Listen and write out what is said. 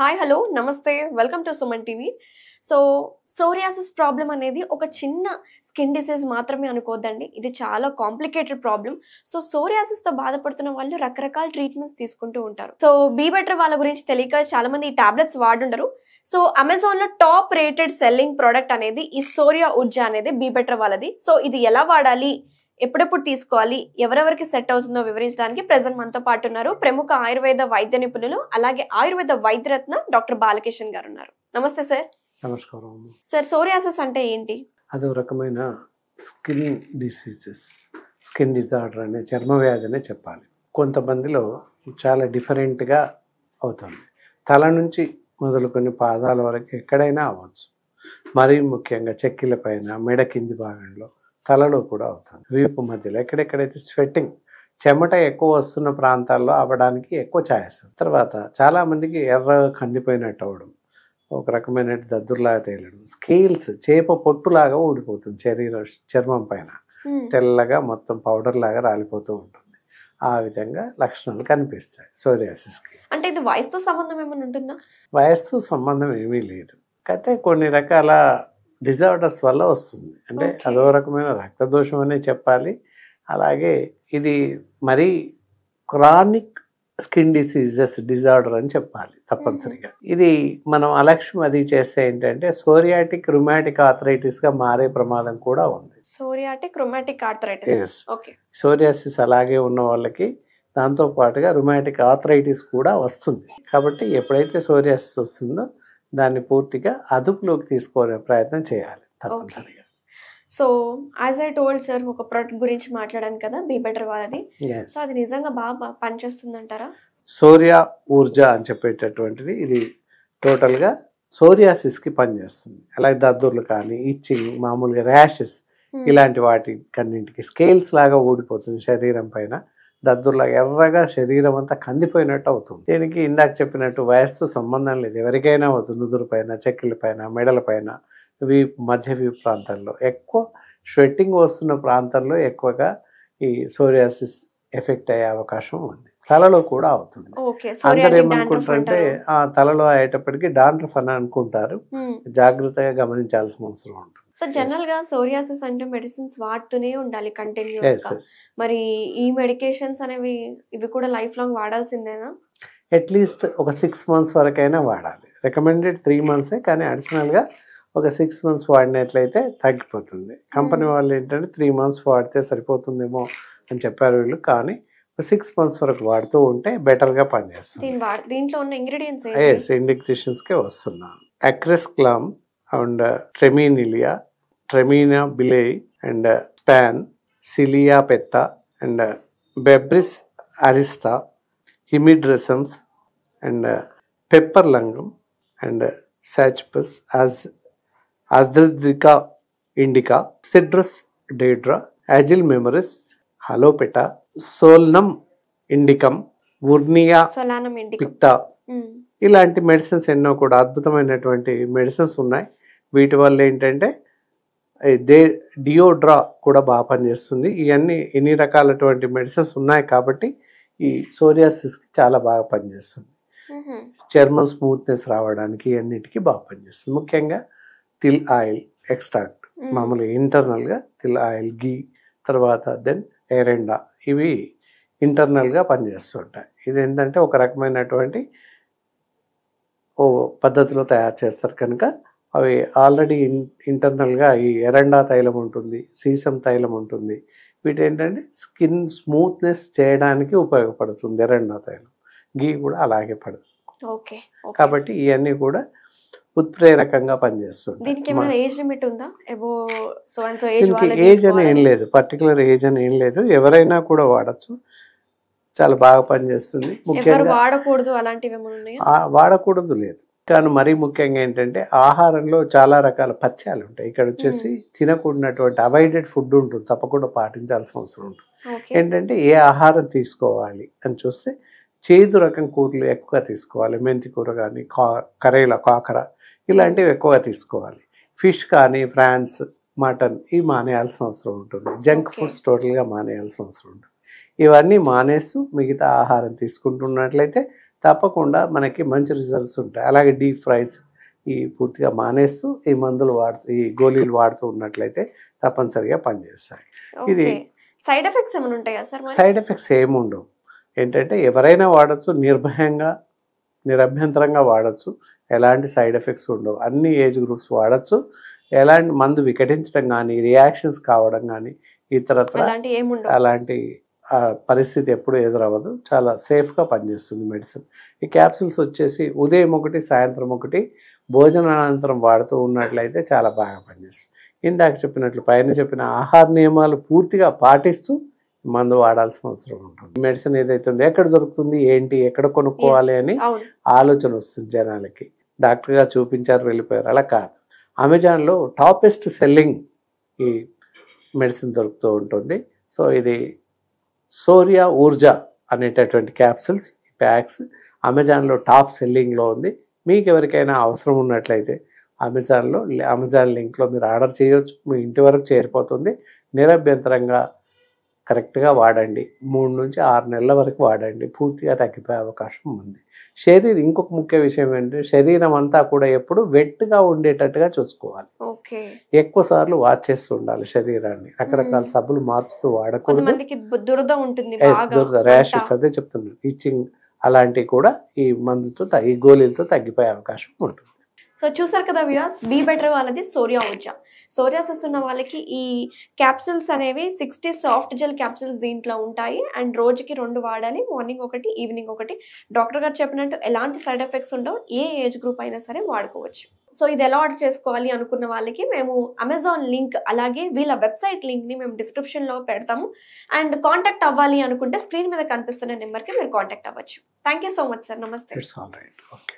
Hi hello నమస్తే welcome to Suman TV. So psoriasis problem అనేది ఒక చిన్న స్కిన్ డిసీజ్ మాత్రమే అనుకోవద్దండి. ఇది చాలా కాంప్లికేటెడ్ ప్రాబ్లం. సో సోరియాసిస్తో బాధపడుతున్న వాళ్ళు రకరకాల ట్రీట్మెంట్స్ తీసుకుంటూ ఉంటారు. సో బీ బెటర్ వాళ్ళ గురించి తెలియక చాలా మంది ఈ టాబ్లెట్స్ వాడుండరు. సో అమెజాన్లో టాప్ రేటెడ్ సెల్లింగ్ ప్రోడక్ట్ అనేది ఈ సోరియా ఉర్జా అనేది బీ బెటర్ వాళ్ళది. సో ఇది ఎలా వాడాలి, ఎప్పుడెప్పుడు తీసుకోవాలి, ఎవరెవరికి సెట్ అవుతుందో వివరించడానికి ప్రెజెంట్ మనతో పాటు ఉన్నారు ప్రముఖ ఆయుర్వేద వైద్య నిపుణులు, అలాగే ఆయుర్వేద వైద్యరత్న డాక్టర్ బాలకిషన్ గారు ఉన్నారు. నమస్తే సార్. నమస్కారం సార్, సోరియాసిస్ అంటే ఏంటి? అదో రకమైన స్కిన్ డిసీజెస్, స్కిన్ డిజార్డర్ అనే చర్మ వ్యాధి అనే చెప్పాలి. కొంతమందిలో చాలా డిఫరెంట్గా అవుతుంది. తల నుంచి మొదలుకొని పాదాల వరకు ఎక్కడైనా అవ్వచ్చు. మరీ ముఖ్యంగా చెక్కిల పైన, మెడ కింది భాగంలో, తలలో కూడా అవుతుంది. వీపు మధ్యలో ఎక్కడెక్కడైతే స్వెట్టింగ్, చెమట ఎక్కువ వస్తున్న ప్రాంతాల్లో అవ్వడానికి ఎక్కువ ఛాయస్. తర్వాత చాలామందికి ఎర్రగా కందిపోయినట్టు అవ్వడం, ఒక రకమైన దద్దుర్లాగా తేలడం, స్కేల్స్ చేప పొట్టులాగా ఊడిపోతుంది చర్మం పైన, తెల్లగా మొత్తం పౌడర్ లాగా రాలిపోతూ ఉంటుంది. ఆ విధంగా లక్షణాలు కనిపిస్తాయి సోరియాసిస్కి. అంటే ఇది వయసుతో సంబంధం ఏమైనా ఉంటుందా? వయస్సు సంబంధం ఏమీ లేదు, అయితే కొన్ని రకాల డిజార్డర్స్ వల్ల వస్తుంది. అంటే అదో రకమైన రక్తదోషం అనే చెప్పాలి. అలాగే ఇది మరీ క్రానిక్ స్కిన్ డిజార్డర్ అని చెప్పాలి తప్పనిసరిగా. ఇది మనం అలక్ష్యం అది చేస్తే ఏంటంటే సోరియాటిక్ రుమాటిక్ ఆర్థరైటిస్గా మారే ప్రమాదం కూడా ఉంది. Psoriatic rheumatic arthritis. Okay. Psoriasis అలాగే ఉన్న వాళ్ళకి దాంతో పాటుగా రుమాటిక్ ఆర్థరైటిస్ కూడా వస్తుంది. కాబట్టి ఎప్పుడైతే సోరియాసిస్ వస్తుందో దాన్ని పూర్తిగా అదుపులోకి తీసుకునే ప్రయత్నం చేయాలి తప్పనిసరిగా. So as I told sir, ఒక ప్రోడక్ట్ గురించి మాట్లాడాను కదా, బీ బెటర్ వాళ్ళది. సో అది నిజంగా బాగా పనిచేస్తుంది అంటారా? సోరియా ఊర్జా అని చెప్పేటటువంటిది ఇది టోటల్గా సోరియాసిస్కి పనిచేస్తుంది. అలాగే దద్దుర్లు కానీ, ఇచ్చింగ్, మామూలుగా ర్యాషెస్, ఇలాంటి వాటి కన్నింటికి స్కేల్స్ లాగా ఊడిపోతుంది శరీరం పైన, దద్దుర్లా ఎర్రగా శరీరం అంతా కందిపోయినట్టు అవుతుంది. దీనికి ఇందాక చెప్పినట్టు వయస్సు సంబంధం లేదు, ఎవరికైనా అవుతుంది. నుదురు పైన, చెక్కిల పైన, మెడల పైన, వీపు, మధ్య వీపు ప్రాంతాల్లో, ఎక్కువ స్వెట్టింగ్ వస్తున్న ప్రాంతంలో ఎక్కువగా ఈ సోరియాసిస్ ఎఫెక్ట్ అయ్యే అవకాశం ఉంది. తలలో కూడా అవుతుంది. అందరు ఏమనుకుంటారంటే ఆ తలలో అయ్యేటప్పటికి డాండ్రఫ్ అని అనుకుంటారు. జాగ్రత్తగా గమనించాల్సిన అవసరం ఉంటుంది. సో జనరల్ గా సోరియాసిస్ అంటే మెడిసిన్స్ వాడుతూనే ఉండాలి కంటిన్యూస్ గా. మరి ఈ మెడికేషన్స్ అనేవి ఇవి కూడా లైఫ్ లాంగ్ వాడాల్సిందేనా? అట్లీస్ట్ ఒక 6 months వరకైనా వాడాలి. రికమెండెడ్ 3 months, కానీ అడిషనల్గా ఒక 6 months వాడినట్లయితే తగ్గిపోతుంది. కంపెనీ వాళ్ళు ఏంటంటే 3 months వాడితే సరిపోతుందేమో అని చెప్పారు వీళ్ళు, కానీ 6 months వరకు వాడుతూ ఉంటే బెటర్గా పనిచేస్తుంది. దీంట్లో ఉన్న ఇంగ్రీడియంట్స్ ఇండికేషన్స్కే వస్తున్నాను. అక్రెస్క్లామ్ అండ్ ట్రెమినిలియా, ట్రెమినా బిలేయి అండ్ స్పాన్, సిలియా పెత్తా అండ్ బెబ్రిస్ అరిస్టా, హిమిడ్రెసమ్స్ అండ్ పెప్పర్ లంగం అండ్ సాచ్పస్, అజ్ద్రికా ఇండికా, సిట్రస్ డేడ్రా, యాజిల్ మెమరిస్, హలోపెటా, సోల్నమ్ ఇండికం, వుర్నియా పిక్టా, ఇలాంటి మెడిసిన్స్ ఎన్నో కూడా అద్భుతమైనటువంటి మెడిసిన్స్ ఉన్నాయి. వీటి వల్ల ఏంటంటే డియోడ్రా కూడా బాగా పనిచేస్తుంది. ఇవన్నీ ఎన్ని రకాలటువంటి మెడిసిన్స్ ఉన్నాయి కాబట్టి ఈ సోరియాసిస్కి చాలా బాగా పనిచేస్తుంది. చర్మం స్మూత్నెస్ రావడానికి అన్నిటికీ బాగా పనిచేస్తుంది. ముఖ్యంగా తిల్ ఆయిల్ ఎక్స్ట్రాక్ట్, మామూలుగా ఇంటర్నల్గా తిల్ ఆయిల్, గీ, తర్వాత దెన్ ఎరెండా, ఇవి ఇంటర్నల్గా పనిచేస్తుంటాయి. ఇది ఏంటంటే ఒక రకమైనటువంటి పద్ధతిలో తయారు చేస్తారు కనుక అవి ఆల్రెడీ ఇంటర్నల్గా ఈ ఎరండా తైలం ఉంటుంది, సీసం తైలం ఉంటుంది. వీటి ఏంటంటే స్కిన్ స్మూత్నెస్ చేయడానికి ఉపయోగపడుతుంది ఎరండా తైలం. గీ కూడా అలాగే పడుతుంది. కాబట్టి ఇవన్నీ కూడా ఉత్ప్రేరకంగా పనిచేస్తుంది. దీనికి ఏజ్ అని ఏం లేదు, పర్టికులర్ ఏజ్ అని ఏం లేదు, ఎవరైనా కూడా వాడచ్చు. చాలా బాగా పనిచేస్తుంది. ముఖ్యంగా వాడకూడదు లేదు, కానీ మరీ ముఖ్యంగా ఏంటంటే ఆహారంలో చాలా రకాల పథ్యాలు ఉంటాయి. ఇక్కడ వచ్చేసి తినకూడనటువంటి అవాయిడెడ్ ఫుడ్ ఉంటుంది, తప్పకుండా పాటించాల్సిన అవసరం ఉంటుంది. ఏంటంటే ఏ ఆహారం తీసుకోవాలి అని చూస్తే చేదు రకం కూరలు ఎక్కువగా తీసుకోవాలి. మెంతి కూర కానీ, కరేలా, కాకర, ఇలాంటివి ఎక్కువగా తీసుకోవాలి. ఫిష్ కానీ, ఫ్రాన్స్, మటన్, ఇవి మానేయాల్సిన అవసరం ఉంటుంది. జంక్ ఫుడ్స్ టోటల్గా మానేయాల్సిన అవసరం ఉంటుంది. ఇవన్నీ మానేస్తూ మిగతా ఆహారం తీసుకుంటున్నట్లయితే తప్పకుండా మనకి మంచి రిజల్ట్స్ ఉంటాయి. అలాగే డీప్ ఫ్రైస్ ఈ పూర్తిగా మానేస్తూ ఈ మందులు వాడుతూ ఈ గోళీలు వాడుతూ ఉన్నట్లయితే తప్పనిసరిగా పనిచేస్తాయి. ఇది ఓకే. సైడ్ ఎఫెక్ట్స్ ఏమైనా ఉంటాయా సార్ మరి? సైడ్ ఎఫెక్ట్స్ ఏముండవు. ఏంటంటే ఎవరైనా వాడచ్చు, నిర్భయంగా నిరభ్యంతరంగా వాడచ్చు, ఎలాంటి సైడ్ ఎఫెక్ట్స్ ఉండవు. అన్ని ఏజ్ గ్రూప్స్ వాడచ్చు. ఎలాంటి మందు వికటించడం కానీ, రియాక్షన్స్ కావడం కానీ, ఇతరత్ర అలాంటి ఏముండవు. అలాంటి పరిస్థితి ఎప్పుడు ఎదురవ్వదు. చాలా సేఫ్గా పనిచేస్తుంది మెడిసిన్. ఈ క్యాప్సిల్స్ వచ్చేసి ఉదయం ఒకటి, సాయంత్రం ఒకటి, భోజనానంతరం వాడుతూ ఉన్నట్లయితే చాలా బాగా పనిచేస్తుంది. ఇందాక చెప్పినట్లు పైన చెప్పిన ఆహార నియమాలు పూర్తిగా పాటిస్తూ మందు వాడాల్సిన అవసరం ఉంటుంది. మెడిసిన్ ఏదైతే ఉందో ఎక్కడ దొరుకుతుంది, ఏంటి, ఎక్కడ కొనుక్కోవాలి అని అవును. ఆలోచన వస్తుంది జనాలకి. డాక్టర్ గారు చూపించారు వెళ్ళిపోయారు, అలా కాదు. అమెజాన్లో టాపెస్ట్ సెల్లింగ్ ఈ మెడిసిన్ దొరుకుతూ ఉంటుంది. సో ఇది సోరియా ఊర్జా అనేటటువంటి క్యాప్సిల్స్, ప్యాక్స్ అమెజాన్లో టాప్ సెల్లింగ్లో ఉంది. మీకు ఎవరికైనా అవసరం ఉన్నట్లయితే అమెజాన్ లింక్లో మీరు ఆర్డర్ చేయవచ్చు. మీ ఇంటి వరకు చేరిపోతుంది. నిరభ్యంతరంగా కరెక్ట్గా వాడండి. 3 నుంచి 6 నెలల వరకు వాడండి. పూర్తిగా తగ్గిపోయే అవకాశం ఉంది. ఇంకొక ముఖ్య విషయం ఏంటంటే శరీరం అంతా కూడా ఎప్పుడు వెట్గా ఉండేటట్టుగా చూసుకోవాలి. ఓకే. ఎక్కువ సార్లు వాష్ చేస్తూ ఉండాలి శరీరాన్ని. రకరకాల సబ్బులు మార్చుతూ వాడకూడదు. కొంతమందికి దురద ఉంటుంది బాగా. ర్యాషెస్ అదే చెప్తున్నాను, ఇచ్చింగ్ అలాంటివి కూడా ఈ మందుతో ఈ గోళీలతో తగ్గిపోయే అవకాశం ఉంటుంది. సో చూసారు కదా వ్యూయర్స్, బీ బెటర్ వాళ్ళది సోరియా ఊర్జా. సోరియాసిస్ ఉన్న వాళ్ళకి ఈ క్యాప్సిల్స్ అనేవి 60 సాఫ్ట్ జెల్ క్యాప్సిల్స్ దీంట్లో ఉంటాయి. అండ్ రోజుకి 2 వాడాలి, మార్నింగ్ ఒకటి, ఈవినింగ్ ఒకటి. డాక్టర్ గారు చెప్పినట్టు ఎలాంటి సైడ్ ఎఫెక్ట్స్ ఉండవు, ఏ ఏజ్ గ్రూప్ అయినా సరే వాడుకోవచ్చు. సో ఇది ఎలా ఆర్డర్ చేసుకోవాలి అనుకున్న వాళ్ళకి మేము అమెజాన్ లింక్ అలాగే వీళ్ళ వెబ్సైట్ లింక్ని మేము డిస్క్రిప్షన్లో పెడతాము. అండ్ కాంటాక్ట్ అవ్వాలి అనుకుంటే స్క్రీన్ మీద కనిపిస్తున్న నెంబర్కి మీరు కాంటాక్ట్ అవ్వచ్చు. Thank you so much sir. నమస్తే. It's all right. ఓకే.